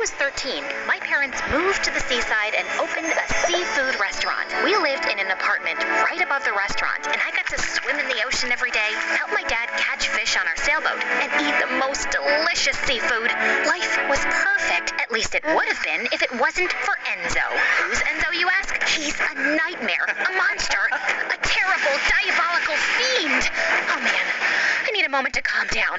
was 13, my parents moved to the seaside and opened a seafood restaurant. We lived in an apartment right above the restaurant, and I got to swim in the ocean every day, help my dad catch fish on our sailboat, and eat the most delicious seafood. Life was perfect. At least it would have been if it wasn't for Enzo. Who's Enzo, you ask? He's a nightmare, a monster, a terrible, diabolical fiend. Oh man, I need a moment to calm down.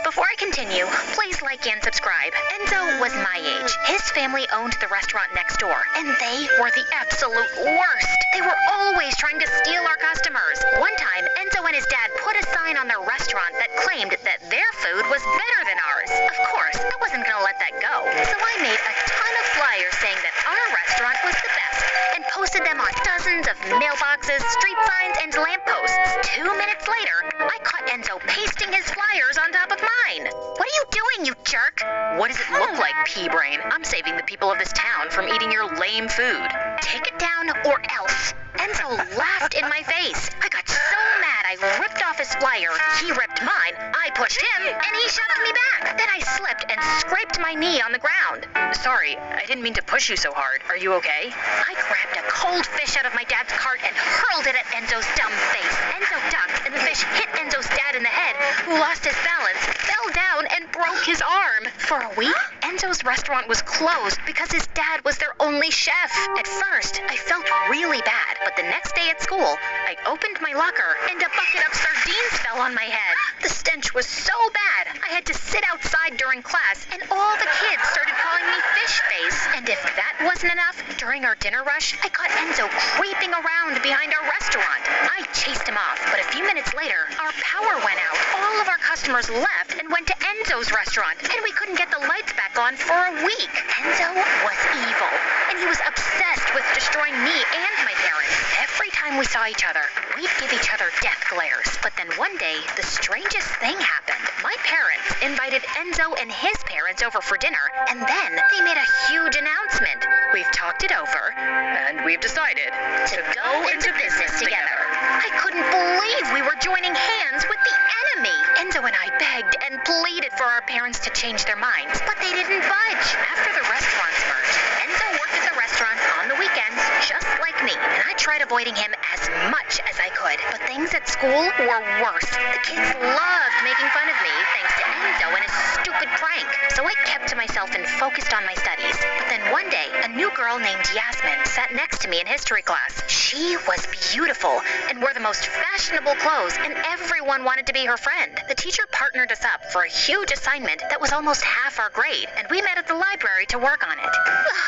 Before I continue, please like and subscribe. Enzo was my age. His family owned the restaurant next door, and they were the absolute worst. They were always trying to steal our customers. One time, Enzo and his dad put a sign on their restaurant that claimed that their food was better than ours. Of course, I wasn't going to let that go. So I made a ton of flyers saying that our restaurant was the best and posted them on dozens of mailboxes, street signs, and lampposts. 2 minutes later, I caught Enzo pasting his flyers on top of mine. What are you doing, you jerk? What does it look like, P-Brain? I'm saving the people of this town from eating your lame food. Take it down or else. Enzo laughed in my face. I got so mad I ripped off his flyer. He ripped mine. I pushed him, and he shoved me back. Then I slipped and scraped my knee on the ground. Sorry, I didn't mean to push you so hard. Are you okay? I grabbed a cold fish out of my dad's cart and hurled it at Enzo's dumb face. Enzo ducked, and the fish hit Enzo's dad in the head, who lost his balance, fell down, and broke his arm. For a week, Enzo's restaurant was closed because his dad was their only chef. At first, I felt really bad, but the next day at school, I opened my locker, and a bucket of sardines fell on my head. The stench was so bad, I had to sit outside during class, and all the kids started calling me Fish Face. And if that wasn't enough, during our dinner rush, I caught Enzo creeping around behind our restaurant. I chased him off, but a few minutes later, our power went out. All of our customers left and went to Enzo's restaurant, and we couldn't get the lights back on for a week. Enzo was evil, and he was obsessed with destroying me and my parents. Every time we saw each other, we'd give each other death glares. But then one day, the strangest thing happened. My parents invited Enzo and his parents over for dinner, and then they made a huge announcement. We've talked it over, and we've decided to go into business together. I couldn't believe we were joining hands with the enemy. Enzo and I begged and pleaded for our parents to change their minds, but they didn't budge. After the restaurants merged, Enzo worked at the restaurant on the weekends, just like me, and I tried avoiding him as much as I could. But things at school were worse. The kids loved making fun of me thanks to Enzo and his stupid prank. So I kept to myself and focused on my studies. But then one day, a new girl named Yasmin sat next to me in history class. She was beautiful and wore the most fashionable clothes, and everyone wanted to be her friend. The teacher partnered us up for a huge assignment that was almost half our grade, and we met at the library to work on it.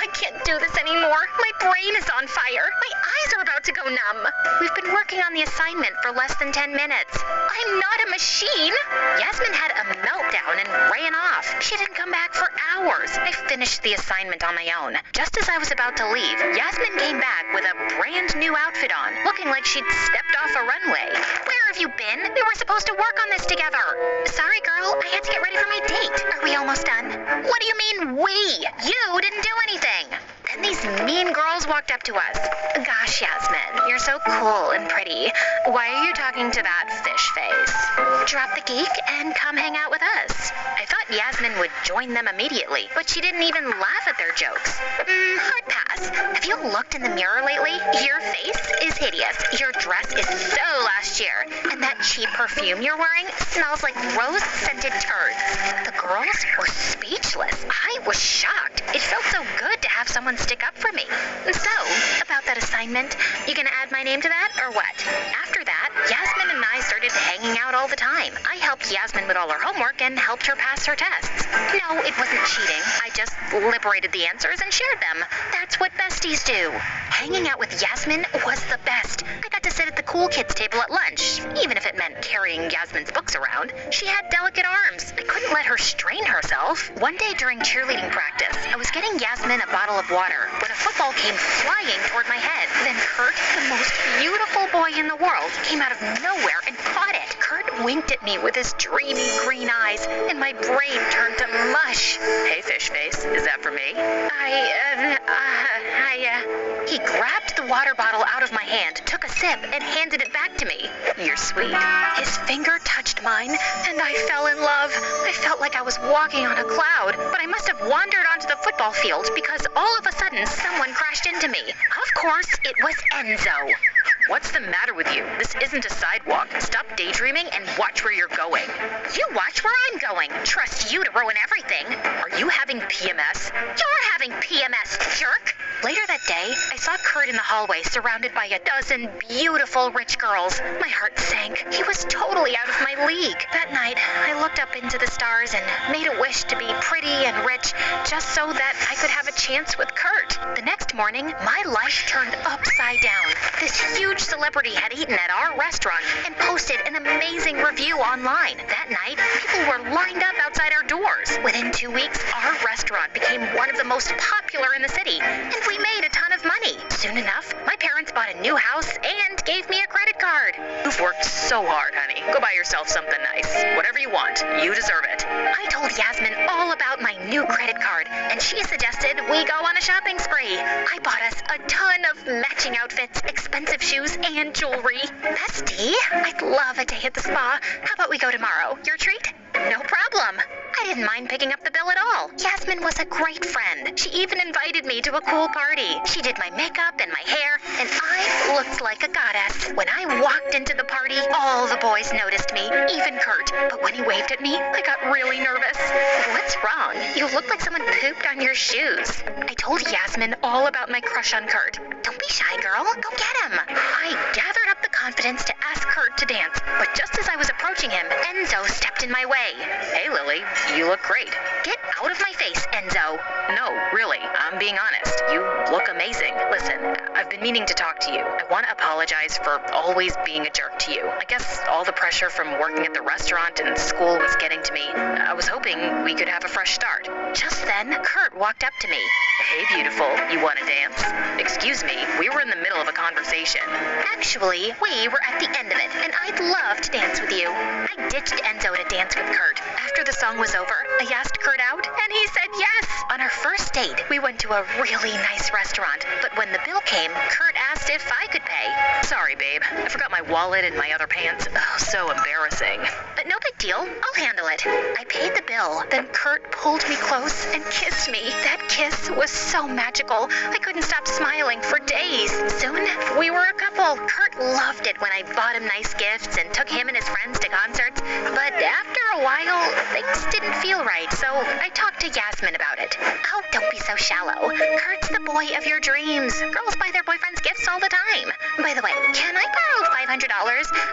I can't do this anymore. My brain is on fire. My eyes are about to go numb. We've been working on the assignment for less than 10 minutes. I'm not a machine. Yasmin had a meltdown and ran off. She didn't come back for hours. I finished the assignment on my own. Just as I was about to leave, Yasmin came back with a brand new outfit on, looking like she'd stepped off a runway. Where have you been? We were supposed to work on this together. Sorry, girl. I had to get ready for my date. Are we almost done? What do you mean, we? You didn't do anything. Then these mean girls walked up to us. Gosh, Yasmin, you're so cool and pretty. Why are you talking to that fish face? Drop the geek and come hang out with us. I thought Yasmin would join them immediately, but she didn't even laugh at their jokes. Hard pass. Have you looked in the mirror lately? Your face is hideous. Your dress is so last year. And that cheap perfume you're wearing smells like rose-scented turds. The girls were speechless. I was shocked. It felt so good to have someone stick up for me. So, about that assignment, you gonna add my name to that, or what? After that, Yasmin and I started hanging out all the time. I helped Yasmin with all her homework and helped her pass her tests. No, it wasn't cheating. I just liberated the answers and shared them. That's what besties do. Hanging out with Yasmin was the best. I got to sit at the cool kids table at lunch, even if it meant carrying Yasmin's books around. She had delicate arms. I couldn't let her strain herself. One day during cheerleading practice, I was getting Yasmin a bottle of water when a football came flying toward my head. Then Kurt, the most beautiful boy in the world, came out of nowhere and caught it. Kurt winked at me with his dreamy green eyes, and my brain turned to mush. Hey, fish face, is that for me? He grabbed the water bottle out of my hand, took a sip, and handed it back to me. You're sweet. His finger touched mine, and I fell in love. I felt like I was walking on a cloud, but I must have wandered onto the football field because all of a sudden someone crashed into me. Of course, it was Enzo. What's the matter with you? This isn't a sidewalk. Stop daydreaming and watch where you're going. You watch where I'm going. Trust you to ruin everything. Are you having PMS? You're having PMS, jerk. Later that day, I saw Kurt in the hallway surrounded by a dozen beautiful rich girls. My heart sank. He was totally out of my league. That night, I looked up into the stars and made a wish to be pretty and rich just so that I could have a chance with Kurt. The next morning, my life turned upside down. This huge celebrity had eaten at our restaurant and posted an amazing review online. That night, people were lined up outside our doors. Within 2 weeks, our restaurant became one of the most popular in the city, and we made a ton of money. Soon enough, my parents bought a new house and gave me a credit card. You've worked so hard, honey. Go buy yourself something nice. Whatever you want. You deserve it. I told Yasmin all about my new credit card, and she suggested we go on a shopping spree. I bought us a ton of matching outfits, expensive shoes, and jewelry. Bestie, I'd love a day at the spa. How about we go tomorrow? Your treat? No problem. I didn't mind picking up the bill at all. Yasmin was a great friend. She even invited me to a cool party. She did my makeup and my hair, and I looked like a goddess. When I walked into the party, all the boys noticed me, even Kurt. But when he waved at me, I got really nervous. What's wrong? You look like someone pooped on your shoes. I told Yasmin all about my crush on Kurt. Don't be shy, girl. Go get him. I gathered up the confidence to ask Kurt to dance, but just as I was approaching him, Enzo stepped in my way. Hey, Lily. You look great. Get out of my face, Enzo. No, really. I'm being honest. You look amazing. Listen, I've been meaning to talk to you. I want to apologize for always being a jerk to you. I guess all the pressure from working at the restaurant and school was getting to me. I was hoping we could have a fresh start. Just then, Kurt walked up to me. Hey, beautiful. You want to dance? Excuse me. We were in the middle of a conversation. Actually, we were at the end of it, and I'd love to dance with you. I ditched Enzo to dance with Kurt. After the song was over, I asked Kurt out, and he said yes. On our first date, we went to a really nice restaurant, but when the bill came, Kurt asked if I could pay. Sorry, babe. I forgot my wallet in my other pants. Oh, so embarrassing. But no big deal. I'll handle it. I paid the bill. Then Kurt pulled me close and kissed me. That kiss was so magical. I couldn't stop smiling for days. Soon, we were a couple. Kurt loved it when I bought him nice gifts and took him and his friends to concerts. But after a while, things didn't feel right, so I talked to Yasmin about it. Oh, don't be so shallow. Kurt's the boy of your dreams. Girls buy their boyfriends gifts all the time. By the way, can I borrow $500?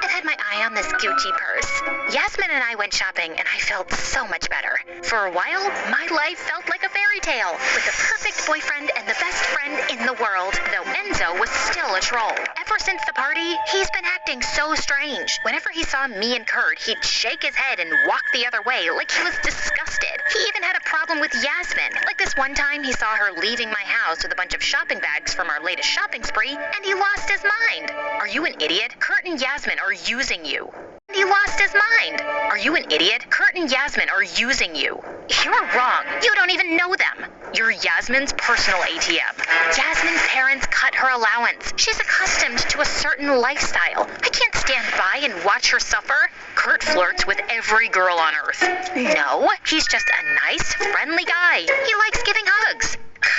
I've had my eye on this Gucci purse. Yasmin and I went shopping, and I felt so much better. For a while, my life felt like a fairy tale, with the perfect boyfriend and the best friend in the world, though Enzo was still a troll. Ever since the party, he's been acting so strange. Whenever he saw me and Kurt, he'd shake his head and walk the other way like he was disgusted. He even had a problem with Yasmin. Like this one time he saw her leaving my house with a bunch of shopping bags from our latest shopping spree, and he lost his mind. Are you an idiot? Kurt and Yasmin are using you. He lost his mind. Are you an idiot? Kurt and Yasmin are using you. You're wrong. You don't even know them. You're Yasmin's personal ATM. Jasmine's parents cut her allowance. She's accustomed to a certain lifestyle. I can't stand by and watch her suffer. Kurt flirts with every girl on earth. No, he's just a nice, friendly guy. He likes giving hugs.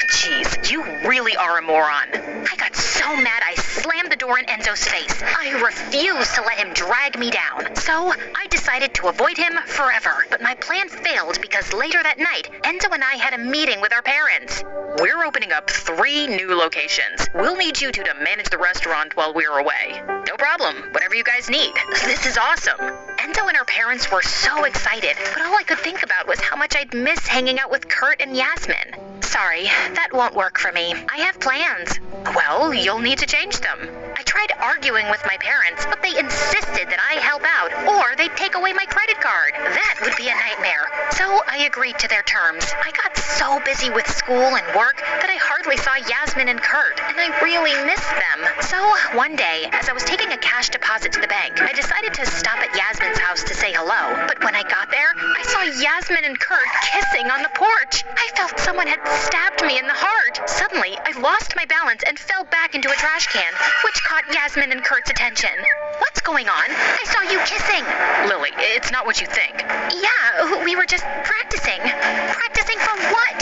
Jeez, you really are a moron. I got so mad I slammed the door in Enzo's face. I refused to let him drag me down. So I decided to avoid him forever. But my plan failed because later that night, Enzo and I had a meeting with our parents. We're opening up 3 new locations. We'll need you two to manage the restaurant while we're away. No problem. Whatever you guys need. This is awesome. Enzo and our parents were so excited, but all I could think about was how much I'd miss hanging out with Kurt and Yasmin. Sorry, that won't work for me. I have plans. Well, you'll need to change them. I tried arguing with my parents, but they insisted that I help out, or they'd take away my credit card. That would be a nightmare. So I agreed to their terms. I got so busy with school and work that I hardly saw Yasmin and Kurt, and I really missed them. So one day, as I was taking a cash deposit to the bank, I decided to stop at Yasmin's house to say hello. But when I got there, I saw Yasmin and Kurt kissing on the porch. I felt someone had stabbed me in the heart. Suddenly, I lost my balance and fell back into a trash can, which caught Yasmin and Kurt's attention. What's going on. I saw you kissing. Lily, it's not what you think. Yeah, we were just practicing. Practicing for what?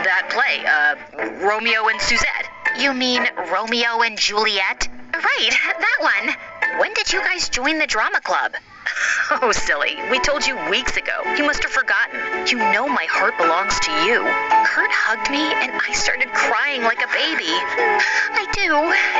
That play, Romeo and Suzette. You mean Romeo and Juliet? Right, that one. When did you guys join the drama club? Oh, silly. We told you weeks ago. You must have forgotten. You know my heart belongs to you. Kurt hugged me and I started crying like a baby. I do.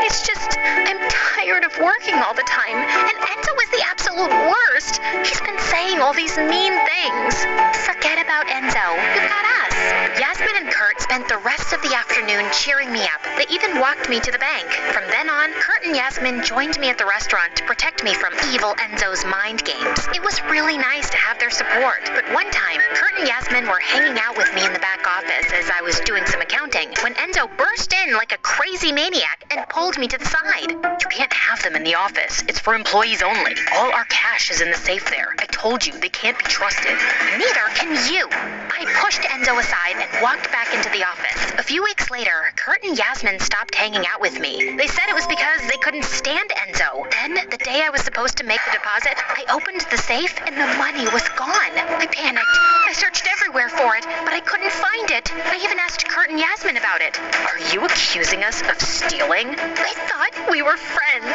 It's just, I'm tired of working all the time. And Enzo is the absolute worst. He's been saying all these mean things. Forget about Enzo. You've got us. Yasmin and Kurt spent the rest of the afternoon cheering me up. They even walked me to the bank. From then on, Kurt and Yasmin joined me at the restaurant to protect me from evil Enzo's mind games. It was really nice to have their support. But one time, Kurt and Yasmin were hanging out with me in the back office as I was doing some accounting when Enzo burst in like a crazy maniac and pulled me to the side. You can't have them in the office. It's for employees only. All our cash is in the safe there. I told you, they can't be trusted. Neither can you. I pushed Enzo aside and walked back into the office. A few weeks later, Kurt and Yasmin stopped hanging out with me. They said it was because they couldn't stand Enzo. Then, the day I was supposed to make the deposit, I opened the safe and the money was gone. I panicked. I searched everywhere for it, but I couldn't find it. I even asked Kurt and Yasmin about it. Are you accusing us of stealing? I thought we were friends.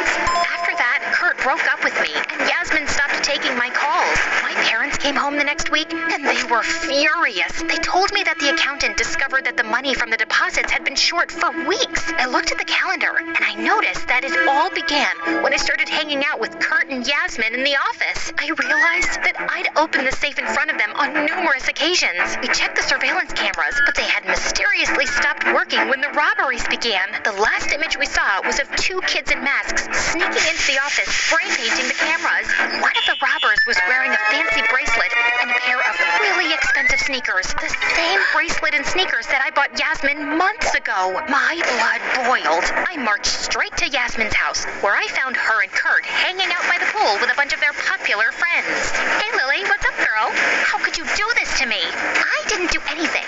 After that, Kurt broke up with me, and Yasmin stopped taking my calls. My parents came home the next week, and they were furious. They told me that the accountant discovered that the money from the deposits had been short for weeks. I looked at the calendar, and I noticed that it all began when I started hanging out with Kurt and Yasmin in the office. I realized that I'd opened the safe in front of them on numerous occasions. We checked the surveillance cameras, but they had mysteriously stopped working when the robberies began. The last image we saw was of two kids in masks sneaking into the office, spray painting the cameras. One of the robbers was wearing a fancy bracelet and a pair of really expensive sneakers. The same bracelet and sneakers that I bought Yasmin months ago. My blood boiled. I marched straight to Yasmin's house, where I found her and Kurt hanging out by the pool with a bunch of their popular friends. Hey, Lily, what's up, girl? How could you do this to me? I didn't do anything.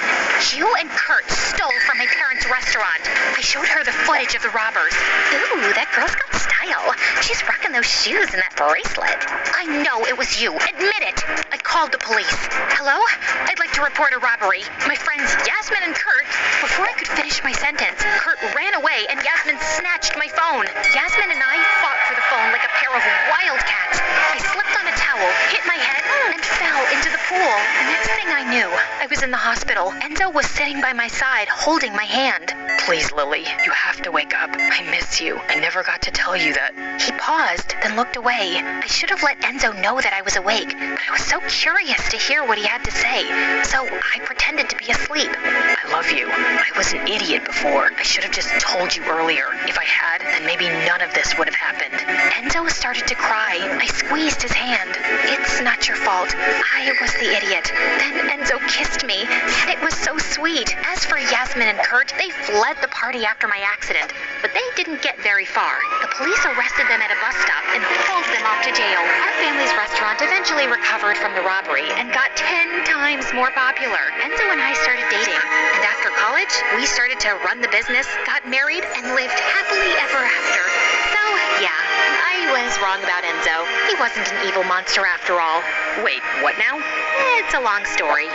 You and Kurt stole from my parents' restaurant. I showed her the footage of the robbers. Ooh, that girl's got style. She's rocking those shoes and that bracelet. I know it was you. Admit it. I called the police. Hello? I'd like to report a robbery. My friends Yasmin and Kurt. Before I could finish my sentence, Kurt ran away and Yasmin snatched my phone. Yasmin and I fought for the phone like a pair of wildcats. I slipped on a towel, hit my head, and fell into the pool. The next thing I knew, I was in the hospital. Enzo was sitting by my side, holding my hand. Please, Lily, you have to wake up. I miss you. I never got to tell you that. He paused, then looked away. I should have let Enzo know that I was awake, but I was so curious to hear what he had to say, so I pretended to be asleep. I love you. I was an idiot before. I should have just told you earlier. If I had, then maybe none of this would have happened. Enzo started to cry. I squeezed his hand. It's not your fault. I was the idiot. Then Enzo kissed me. It was so sweet. As for Yasmin and Kurt, they fled the party after my accident, but they didn't get very far. The police arrested them at a bus stop and pulled them off to jail. Our family's restaurant eventually recovered from the robbery and got 10 times more popular. Enzo and I started dating, and after college, we started to run the business, got married, and lived happily ever after. So, yeah, I was wrong about Enzo. He wasn't an evil monster after all. Wait, what now? It's a long story.